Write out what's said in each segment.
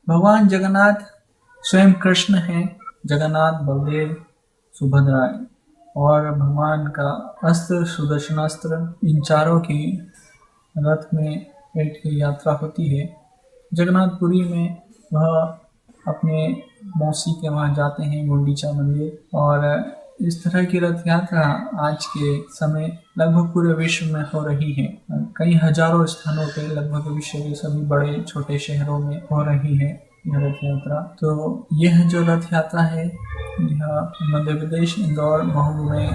भगवान जगन्नाथ स्वयं कृष्ण हैं। जगन्नाथ, बलदेव, सुभद्रा और भगवान का अस्त्र सुदर्शनास्त्र, इन चारों की रथ में बैठ के यात्रा होती है। जगन्नाथपुरी में वह अपने मौसी के वहाँ जाते हैं, गुंडीचा मंदिर। और इस तरह की रथ यात्रा आज के समय लगभग पूरे विश्व में हो रही है। कई हजारों स्थानों पे लगभग विश्व के सभी बड़े छोटे शहरों में हो रही है यह रथ यात्रा। तो यह जो रथ यात्रा है, यह मध्य प्रदेश इंदौर महू में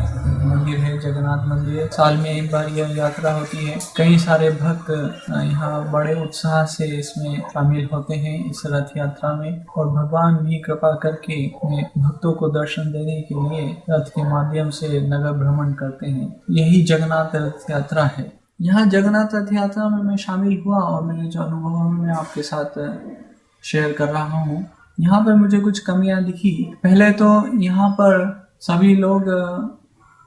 मंदिर है, जगन्नाथ मंदिर। साल में एक बार यह यात्रा होती है। कई सारे भक्त यहाँ बड़े उत्साह से इसमें शामिल होते हैं इस रथ यात्रा में। और भगवान भी कृपा करके भक्तों को दर्शन देने के लिए रथ के माध्यम से नगर भ्रमण करते हैं। यही जगन्नाथ रथ यात्रा है। यहाँ जगन्नाथ रथ यात्रा में मैं शामिल हुआ और मेरे जो अनुभव है मैं आपके साथ शेयर कर रहा हूँ। यहाँ पर मुझे कुछ कमियाँ दिखी। पहले तो यहाँ पर सभी लोग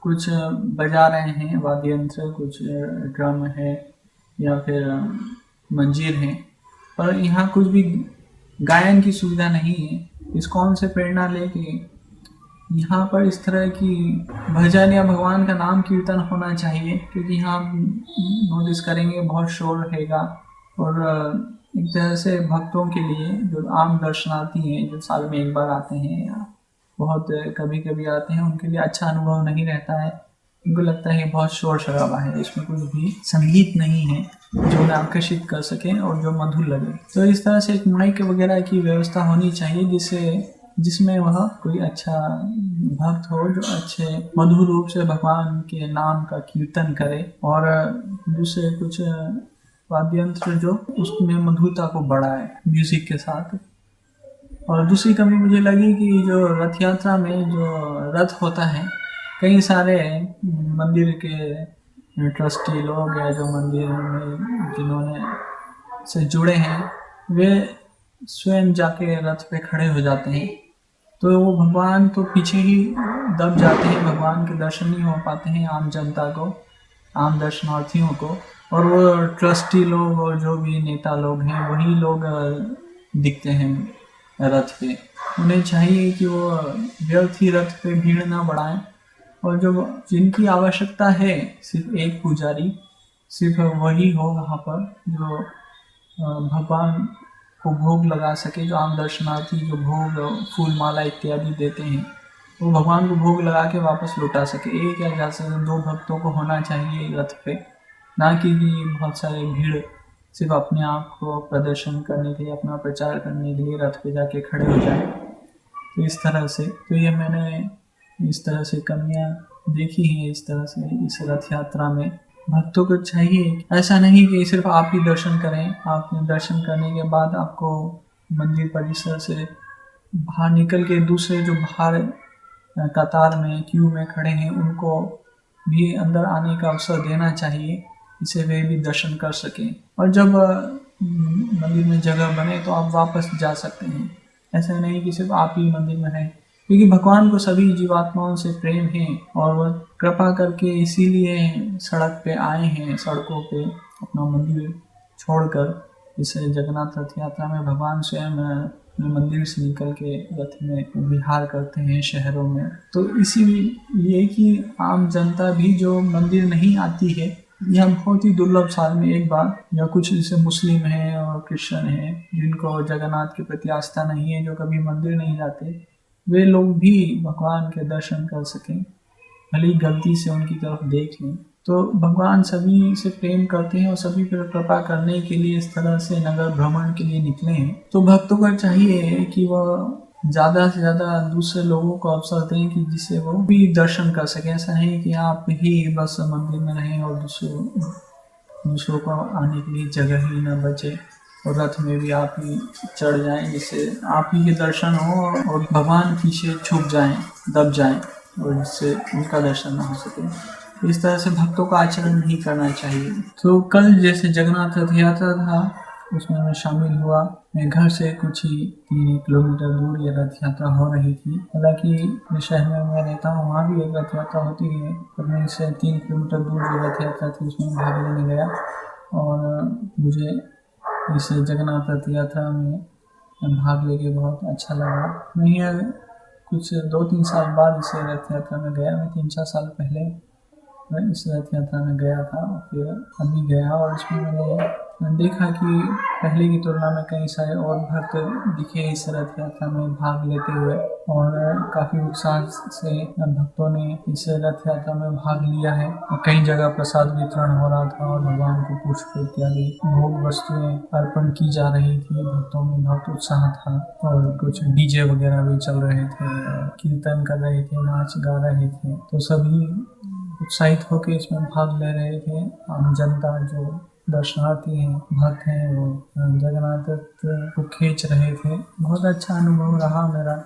कुछ बजा रहे हैं वाद्य यंत्र, कुछ ड्रम है या फिर मंजीर है, पर यहाँ कुछ भी गायन की सुविधा नहीं है। इस कौन से प्रेरणा लेके यहाँ पर इस तरह की भजन या भगवान का नाम कीर्तन होना चाहिए, क्योंकि यहाँ नोटिस करेंगे बहुत शोर रहेगा। और एक तरह से भक्तों के लिए जो आम दर्शनार्थी हैं, जो साल में एक बार आते हैं या बहुत कभी कभी आते हैं, उनके लिए अच्छा अनुभव नहीं रहता है। उनको लगता है बहुत शोर शराबा है, इसमें कुछ भी संगीत नहीं है जो उन्हें आकर्षित कर सके और जो मधुर लगे। तो इस तरह से एक माइक वगैरह की व्यवस्था होनी चाहिए जिसमें वह कोई अच्छा भक्त हो जो अच्छे मधुर रूप से भगवान के नाम का कीर्तन करे, और दूसरे कुछ वाद्य यंत्र जो उसमें मधुरता को बढ़ाए म्यूजिक के साथ। और दूसरी कमी मुझे लगी कि जो रथ यात्रा में जो रथ होता है, कई सारे मंदिर के ट्रस्टी लोग या जो मंदिर में जिन्होंने से जुड़े हैं, वे स्वयं जाके रथ पे खड़े हो जाते हैं। तो वो भगवान तो पीछे ही दब जाते हैं, भगवान के दर्शन नहीं हो पाते हैं आम जनता को, आम दर्शनार्थियों को। और वो ट्रस्टी लोग और जो भी नेता लोग हैं वही लोग दिखते हैं रथ पे। उन्हें चाहिए कि वो व्यर्थ ही रथ पे भीड़ ना बढ़ाएं, और जो जिनकी आवश्यकता है सिर्फ एक पुजारी, सिर्फ वही हो वहाँ पर जो भगवान को भोग लगा सके। जो आम दर्शनार्थी जो भोग फूल माला इत्यादि देते हैं, वो भगवान को भोग लगा के वापस लौटा सके। एक या जा सके 2 भक्तों को होना चाहिए रथ पे, ना कि बहुत सारे भीड़ सिर्फ अपने आप को प्रदर्शन करने के लिए, अपना प्रचार करने के लिए रथ पे जाके खड़े हो जाए। तो इस तरह से तो ये मैंने इस तरह से कमियां देखी हैं। इस तरह से इस रथ यात्रा में भक्तों को चाहिए ऐसा नहीं कि सिर्फ आप ही दर्शन करें, आपने दर्शन करने के बाद आपको मंदिर परिसर से बाहर निकल के दूसरे जो बाहर कतार में क्यू में खड़े हैं उनको भी अंदर आने का अवसर देना चाहिए, जिससे वे भी दर्शन कर सकें। और जब मंदिर में जगह बने तो आप वापस जा सकते हैं। ऐसा नहीं कि सिर्फ आप ही मंदिर में रहें, क्योंकि भगवान को सभी जीवात्माओं से प्रेम है और वह कृपा करके इसीलिए सड़क पे आए हैं, सड़कों पे अपना मंदिर छोड़कर। इस जगन्नाथ रथ यात्रा में भगवान स्वयं मंदिर से निकल के रथ में विहार करते हैं शहरों में। तो इसीलिए कि आम जनता भी जो मंदिर नहीं आती है, यह बहुत ही दुर्लभ साल में एक बार, या कुछ जैसे मुस्लिम हैं और क्रिश्चियन हैं जिनको जगन्नाथ के प्रति आस्था नहीं है, जो कभी मंदिर नहीं जाते, वे लोग भी भगवान के दर्शन कर सकें, भले ही गलती से उनकी तरफ देख लें। तो भगवान सभी से प्रेम करते हैं और सभी पर कृपा करने के लिए इस तरह से नगर भ्रमण के लिए निकले हैं। तो भक्तों को चाहिए कि वह ज़्यादा से ज़्यादा दूसरे लोगों को अवसर दें कि जिससे वो भी दर्शन कर सकें। ऐसा नहीं कि आप ही बस मंदिर में रहें और दूसरों को आने के लिए जगह ही न बचे, और रथ में भी आप ही चढ़ जाएं जिससे आप ही के दर्शन हो और भगवान पीछे छुप जाएं, दब जाएं, और जिससे उनका दर्शन ना हो सके। इस तरह से भक्तों का आचरण नहीं करना चाहिए। तो कल जैसे जगन्नाथ रथ यात्रा था, उसमें मैं शामिल हुआ। मैं घर से कुछ ही 3 किलोमीटर दूर ये रथ यात्रा हो रही थी। हालांकि जिस शहर में मैं रहता हूँ वहाँ भी एक रथ यात्रा होती है, पर मैं इससे 3 किलोमीटर दूर जो रथ यात्रा थी उसमें भाग लेने गया। और मुझे इस जगन्नाथ रथ यात्रा में भाग लेके बहुत अच्छा लगा। मैं ये कुछ 2-3 साल बाद इस रथ यात्रा में गया। मैं 3-4 साल पहले मैं इस रथ यात्रा में गया था, फिर अभी गया, और इसमें मैंने देखा कि पहले की तुलना में कई सारे और भक्त दिखे इस रथ यात्रा में भाग लेते हुए, और काफ़ी उत्साह से भक्तों ने इस रथ यात्रा में भाग लिया है। कई जगह प्रसाद वितरण हो रहा था और भगवान को पुष्प इत्यादि भोग वस्तुएं अर्पण की जा रही थी। भक्तों में बहुत उत्साह था, और कुछ डीजे वगैरह भी चल रहे थे, कीर्तन कर रहे थे, नाच गा रहे थे, तो सभी उत्साहित होकर इसमें भाग ले रहे थे। आम जनता जो दर्शनार्थी हैं, भक्त हैं, वो जगन्नाथ रथ को खींच रहे थे। बहुत अच्छा अनुभव रहा मेरा।